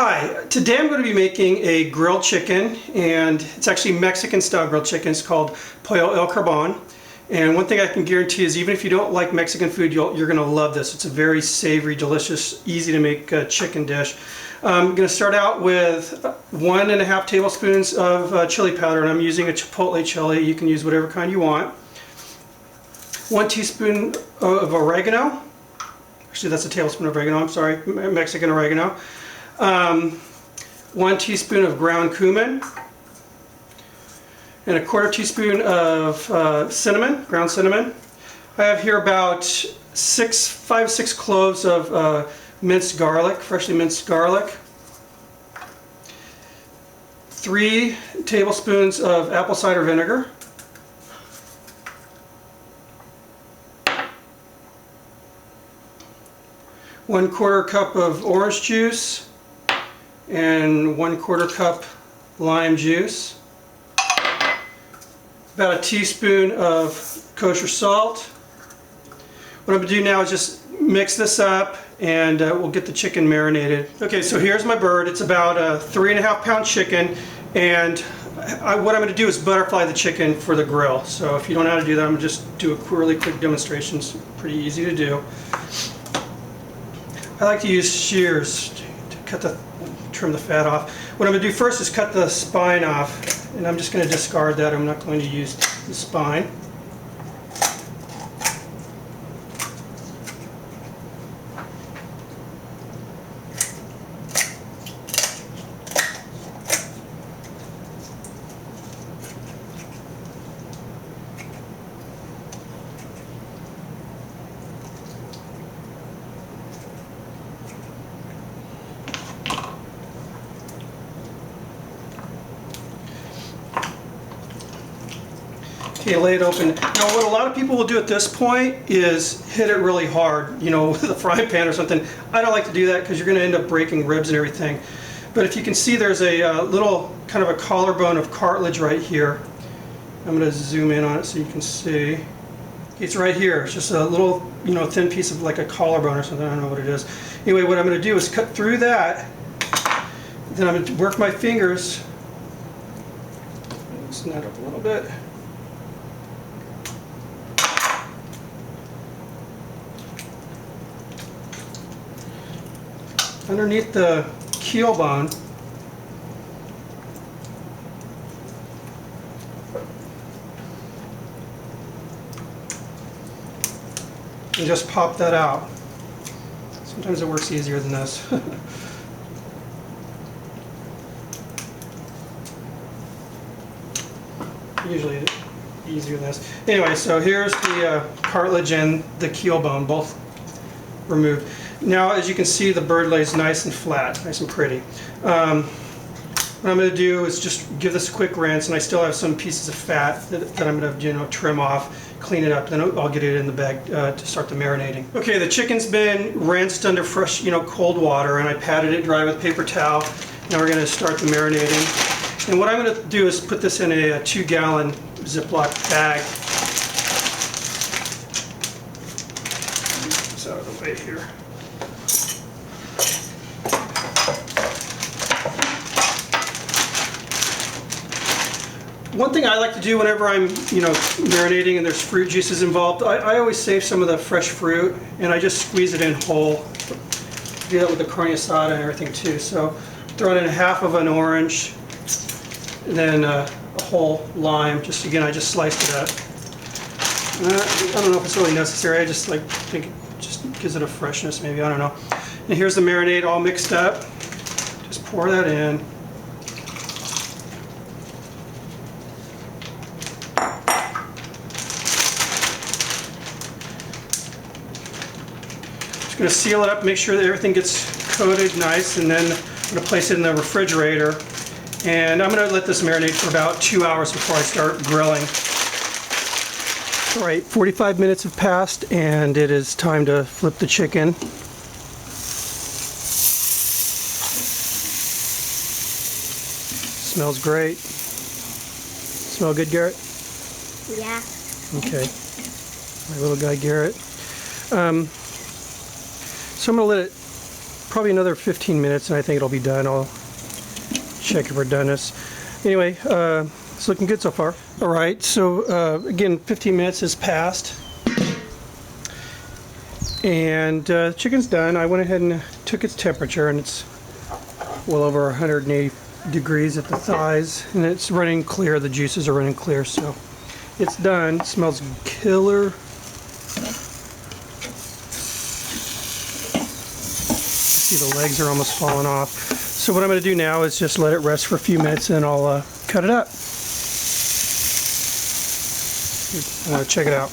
Hi, today I'm going to be making a grilled chicken, and it's actually Mexican style grilled chicken. It's called Pollo al Carbon. And one thing I can guarantee is even if you don't like Mexican food, you're going to love this. It's a very savory, delicious, easy to make chicken dish. I'm going to start out with 1.5 tablespoons of chili powder, and I'm using a chipotle chili. You can use whatever kind you want. 1 teaspoon of oregano. Actually, that's a tablespoon of oregano. I'm sorry, Mexican oregano. 1 teaspoon of ground cumin, and 1/4 teaspoon of cinnamon, ground cinnamon. I have here about 5-6 cloves of minced garlic, freshly minced garlic. 3 tablespoons of apple cider vinegar. One-quarter cup of orange juice and 1/4 cup lime juice. About a teaspoon of kosher salt. What I'm going to do now is just mix this up, and we'll get the chicken marinated. Okay, so here's my bird. It's about a 3.5 pound chicken, and what I'm going to do is butterfly the chicken for the grill. So if you don't know how to do that, I'm going to just do a really quick demonstration. It's pretty easy to do. I like to use shears to trim the fat off. What I'm going to do first is cut the spine off, and I'm just going to discard that. I'm not going to use the spine. Okay, lay it open. Now what a lot of people will do at this point is hit it really hard, you know, with a frying pan or something. I don't like to do that because you're going to end up breaking ribs and everything. But if you can see, there's a little kind of a collarbone of cartilage right here. I'm going to zoom in on it so you can see. It's right here. It's just a little, you know, thin piece of like a collarbone or something. I don't know what it is. Anyway, what I'm going to do is cut through that. Then I'm going to work my fingers. Loosen that up a little bit. Underneath the keel bone, and just pop that out. Sometimes it works easier than this. Usually easier than this. Anyway, so here's the cartilage and the keel bone, both removed. Now, as you can see, the bird lays nice and flat, nice and pretty. What I'm going to do is just give this a quick rinse, and I still have some pieces of fat that I'm going to, you know, trim off, clean it up, then I'll get it in the bag to start the marinating. Okay, the chicken's been rinsed under fresh, you know, cold water, and I patted it dry with a paper towel. Now we're going to start the marinating. And what I'm going to do is put this in a 2-gallon Ziploc bag. It's out of the way here. One thing I like to do whenever I'm, you know, marinating and there's fruit juices involved, I always save some of the fresh fruit and I just squeeze it in whole. Do that with the carne asada and everything too. So throw in half of an orange, and then a whole lime. Just again, I just sliced it up. I don't know if it's really necessary. I just think it just gives it a freshness, maybe. I don't know. And here's the marinade all mixed up. Just pour that in. Going to seal it up, make sure that everything gets coated nice, and then I'm going to place it in the refrigerator. And I'm going to let this marinate for about 2 hours before I start grilling. All right, 45 minutes have passed, and it is time to flip the chicken. Smells great. Smell good, Garrett? Yeah. Okay. My little guy, Garrett. So I'm going to let it probably another 15 minutes and I think it'll be done. I'll check if we're done this. Anyway, it's looking good so far. All right, so again, 15 minutes has passed. And chicken's done. I went ahead and took its temperature, and it's well over 180 degrees at the thighs, and it's running clear. The juices are running clear, so it's done. It smells killer. See, the legs are almost falling off. So what I'm going to do now is just let it rest for a few minutes, and I'll cut it up. Check it out.